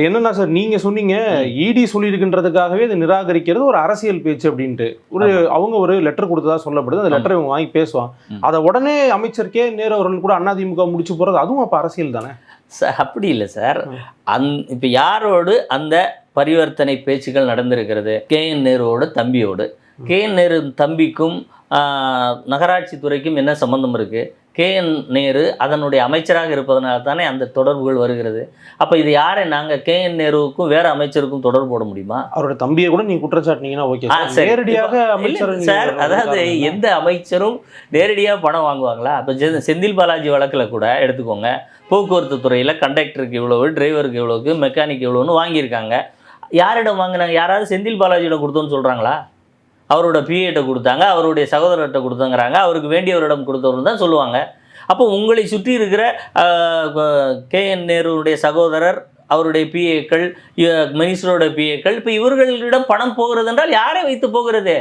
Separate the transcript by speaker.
Speaker 1: இதுல என்னன்னா சார், நீங்க சொன்னீங்க இடி சொல்லியிருக்கின்றதுக்காகவே இது நிராகரிக்கிறது ஒரு அரசியல் பேச்சு அப்படின்ட்டு. அவங்க ஒரு லெட்டர் கொடுத்ததா சொல்லப்படுது. அந்த லெட்டரை இவங்க வாங்கி பேசுவாங்க. அதை உடனே அமைச்சர் கே நேரு அவர்கள் கூட அதிமுக முடிச்சு போறது, அதுவும் அப்ப அரசியல் தானே?
Speaker 2: அப்படி இல்லை சார். இப்போ யாரோடு அந்த பரிவர்த்தனை பேச்சுக்கள் நடந்திருக்கிறது? KN நேருவோட தம்பியோடு. KN நேரு தம்பிக்கும் நகராட்சி துறைக்கும் என்ன சம்பந்தம் இருக்குது? KN நேரு அதனுடைய அமைச்சராக இருப்பதனால தானே அந்த தொடர்புகள் வருகிறது. அப்போ இது யாரை நாங்கள் KN நேருவுக்கும் வேறு அமைச்சருக்கும் தொடர்பு போட முடியுமா?
Speaker 1: அவரோட தம்பியை கூட நீங்கள் குற்றச்சாட்டினீங்கன்னா ஓகே. நேரடியாக அமைச்சர்
Speaker 2: சார், அதாவது எந்த அமைச்சரும் நேரடியாக பணம் வாங்குவாங்களா? அப்போ செந்தில் பாலாஜி வழக்கில் கூட எடுத்துக்கோங்க. போக்குவரத்து துறையில் கண்டக்டருக்கு இவ்வளவு, டிரைவருக்கு இவ்வளோக்கு, மெக்கானிக் இவ்வளோன்னு வாங்கியிருக்காங்க. யாரிடம் வாங்கினாங்க? யாராவது செந்தில் பாலாஜியிடம் கொடுத்தோன்னு சொல்கிறாங்களா? அவரோட பிஏட்ட கொடுத்தாங்க, அவருடைய சகோதரர்கிட்ட கொடுத்தங்கிறாங்க, அவருக்கு வேண்டியவரிடம் கொடுத்தவர்கள் தான் சொல்லுவாங்க. அப்போ உங்களை சுற்றி இருக்கிற KN நேருடைய சகோதரர், அவருடைய பிஏக்கள், மினிஸ்டரோட பிஏக்கள், இப்போ இவர்களிடம் பணம் போகிறது என்றால் யாரை வைத்து போகிறது?